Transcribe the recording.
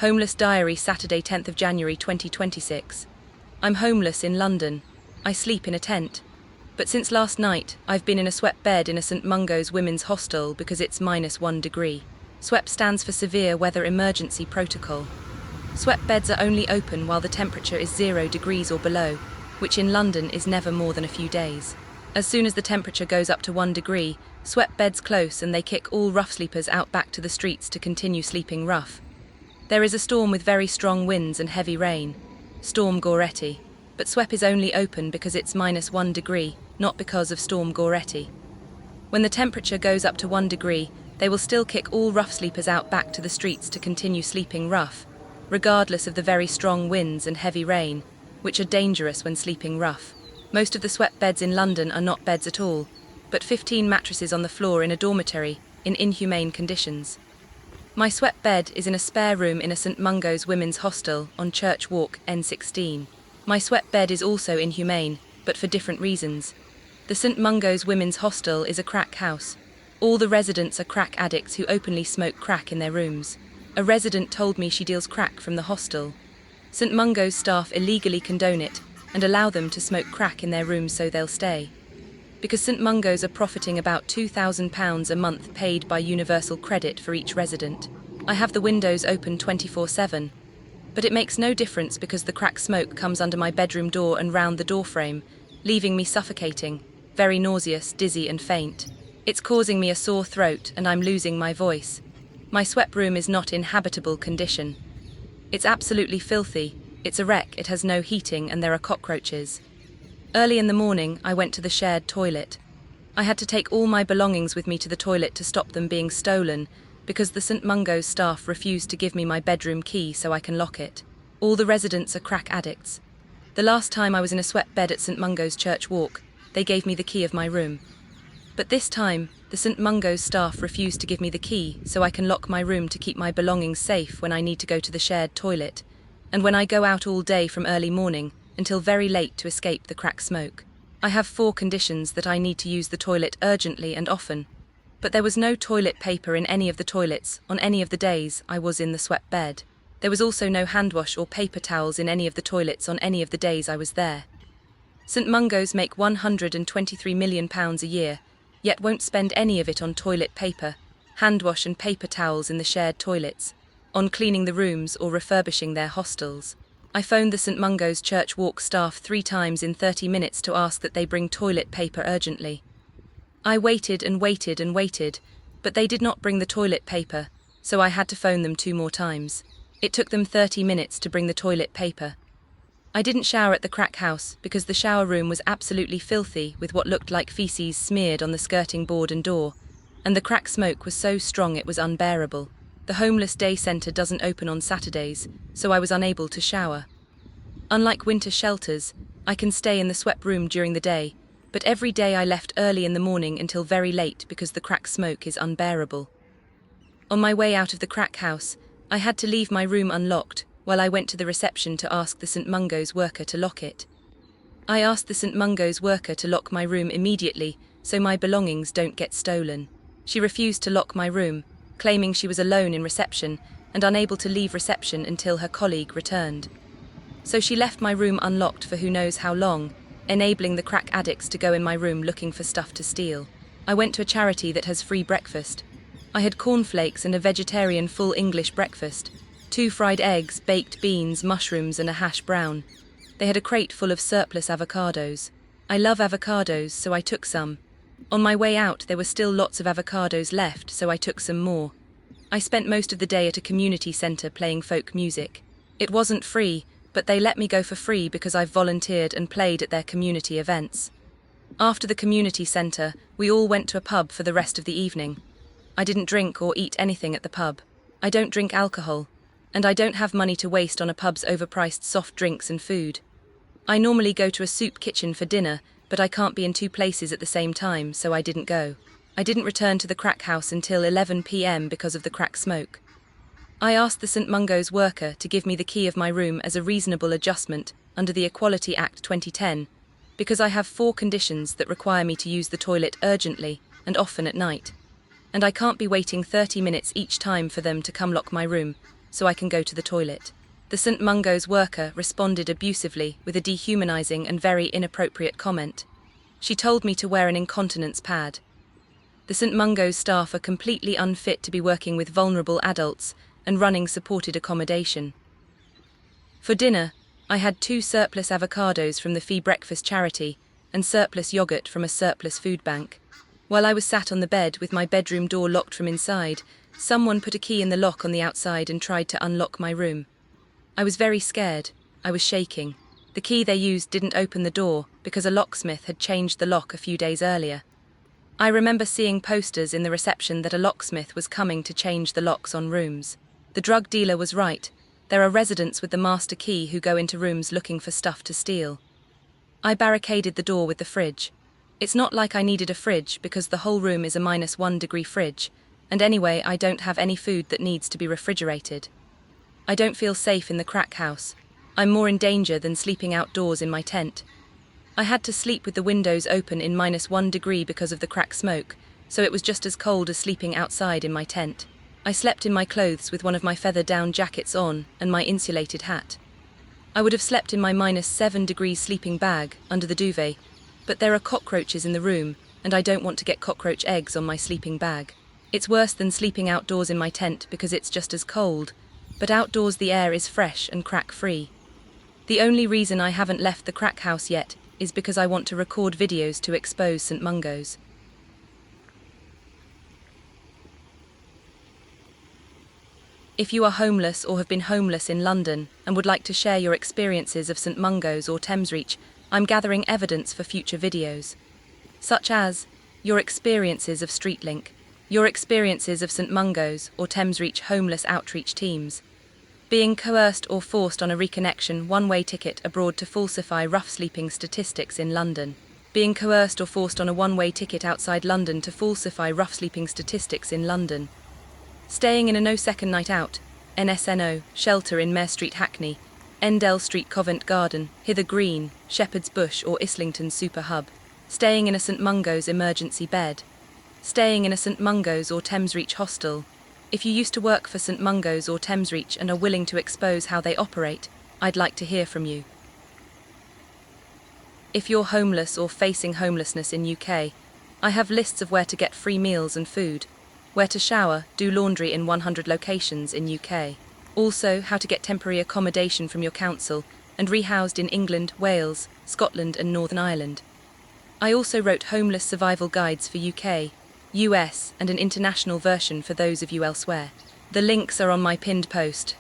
Homeless Diary, Saturday 10th of January 2026. I'm homeless in London. I sleep in a tent. But since last night, I've been in a SWEP bed in a St Mungo's women's hostel because it's -1 degree. SWEP stands for Severe Weather Emergency Protocol. SWEP beds are only open while the temperature is 0 degrees or below, which in London is never more than a few days. As soon as the temperature goes up to 1 degree, SWEP beds close and they kick all rough sleepers out back to the streets to continue sleeping rough. There is a storm with very strong winds and heavy rain, Storm Goretti, but SWEP is only open because it's -1 degree, not because of Storm Goretti. When the temperature goes up to 1 degree, they will still kick all rough sleepers out back to the streets to continue sleeping rough, regardless of the very strong winds and heavy rain, which are dangerous when sleeping rough. Most of the SWEP beds in London are not beds at all, but 15 mattresses on the floor in a dormitory, in inhumane conditions. My SWEP bed is in a spare room in a St Mungo's women's hostel on Church Walk, N16. My SWEP bed is also inhumane, but for different reasons. The St Mungo's women's hostel is a crack house. All the residents are crack addicts who openly smoke crack in their rooms. A resident told me she deals crack from the hostel. St Mungo's staff illegally condone it and allow them to smoke crack in their rooms so they'll stay. Because St Mungo's are profiting about £2,000 a month paid by Universal Credit for each resident. I have the windows open 24/7, but it makes no difference because the crack smoke comes under my bedroom door and round the doorframe, leaving me suffocating, very nauseous, dizzy and faint. It's causing me a sore throat and I'm losing my voice. My SWEP room is not in habitable condition. It's absolutely filthy, it's a wreck, it has no heating and there are cockroaches. Early in the morning, I went to the shared toilet. I had to take all my belongings with me to the toilet to stop them being stolen, because the St Mungo's staff refused to give me my bedroom key so I can lock it. All the residents are crack addicts. The last time I was in a SWEP bed at St Mungo's Church Walk, they gave me the key of my room. But this time, the St Mungo's staff refused to give me the key so I can lock my room to keep my belongings safe when I need to go to the shared toilet, and when I go out all day from early morning until very late to escape the crack smoke. I have 4 conditions that I need to use the toilet urgently and often, but there was no toilet paper in any of the toilets on any of the days I was in the SWEP bed. There was also no hand wash or paper towels in any of the toilets on any of the days I was there. St Mungo's make £123 million a year, yet won't spend any of it on toilet paper, hand wash and paper towels in the shared toilets, on cleaning the rooms or refurbishing their hostels. I phoned the St Mungo's Church Walk staff 3 times in 30 minutes to ask that they bring toilet paper urgently. I waited and waited and waited, but they did not bring the toilet paper, so I had to phone them 2 more times. It took them 30 minutes to bring the toilet paper. I didn't shower at the crack house because the shower room was absolutely filthy with what looked like feces smeared on the skirting board and door, and the crack smoke was so strong it was unbearable. The homeless day centre doesn't open on Saturdays, so I was unable to shower. Unlike winter shelters, I can stay in the SWEP room during the day, but every day I left early in the morning until very late because the crack smoke is unbearable. On my way out of the crack house, I had to leave my room unlocked while I went to the reception to ask the St Mungo's worker to lock it. I asked the St Mungo's worker to lock my room immediately so my belongings don't get stolen. She refused to lock my room, claiming she was alone in reception and unable to leave reception until her colleague returned. So she left my room unlocked for who knows how long, enabling the crack addicts to go in my room looking for stuff to steal. I went to a charity that has free breakfast. I had cornflakes and a vegetarian full English breakfast, 2 fried eggs, baked beans, mushrooms and a hash brown. They had a crate full of surplus avocados. I love avocados, so I took some. On my way out, there were still lots of avocados left, so I took some more. I spent most of the day at a community centre playing folk music. It wasn't free, but they let me go for free because I've volunteered and played at their community events. After the community centre, we all went to a pub for the rest of the evening. I didn't drink or eat anything at the pub. I don't drink alcohol, and I don't have money to waste on a pub's overpriced soft drinks and food. I normally go to a soup kitchen for dinner, but I can't be in 2 places at the same time, so I didn't go. I didn't return to the crack house until 11 p.m. because of the crack smoke. I asked the St Mungo's worker to give me the key of my room as a reasonable adjustment under the Equality Act 2010, because I have 4 conditions that require me to use the toilet urgently and often at night. And I can't be waiting 30 minutes each time for them to come lock my room, so I can go to the toilet. The St Mungo's worker responded abusively with a dehumanizing and very inappropriate comment. She told me to wear an incontinence pad. The St Mungo's staff are completely unfit to be working with vulnerable adults and running supported accommodation. For dinner, I had 2 surplus avocados from the Fee Breakfast charity and surplus yogurt from a surplus food bank. While I was sat on the bed with my bedroom door locked from inside, someone put a key in the lock on the outside and tried to unlock my room. I was very scared. I was shaking. The key they used didn't open the door because a locksmith had changed the lock a few days earlier. I remember seeing posters in the reception that a locksmith was coming to change the locks on rooms. The drug dealer was right. There are residents with the master key who go into rooms looking for stuff to steal. I barricaded the door with the fridge. It's not like I needed a fridge because the whole room is a -1 degree fridge, and anyway I don't have any food that needs to be refrigerated. I don't feel safe in the crack house. I'm more in danger than sleeping outdoors in my tent. I had to sleep with the windows open in -1 degree because of the crack smoke, so it was just as cold as sleeping outside in my tent. I slept in my clothes with one of my feather down jackets on and my insulated hat. I would have slept in my -7 degrees sleeping bag under the duvet, but there are cockroaches in the room and I don't want to get cockroach eggs on my sleeping bag. It's worse than sleeping outdoors in my tent because it's just as cold, but outdoors the air is fresh and crack-free. The only reason I haven't left the crack house yet is because I want to record videos to expose St Mungo's. If you are homeless or have been homeless in London and would like to share your experiences of St Mungo's or Thamesreach, I'm gathering evidence for future videos, such as your experiences of StreetLink, your experiences of St Mungo's or Thamesreach homeless outreach teams, being coerced or forced on a reconnection one-way ticket abroad to falsify rough sleeping statistics in London, being coerced or forced on a one-way ticket outside London to falsify rough sleeping statistics in London, staying in a no-second night out, NSNO, shelter in Mare Street Hackney, Endell Street Covent Garden, Hither Green, Shepherd's Bush or Islington Super Hub, staying in a St Mungo's emergency bed, staying in a St Mungo's or Thamesreach hostel. If you used to work for St Mungo's or Thamesreach and are willing to expose how they operate, I'd like to hear from you. If you're homeless or facing homelessness in UK, I have lists of where to get free meals and food, where to shower, do laundry in 100 locations in UK. Also, how to get temporary accommodation from your council and rehoused in England, Wales, Scotland and Northern Ireland. I also wrote homeless survival guides for UK, US and an international version for those of you elsewhere. The links are on my pinned post.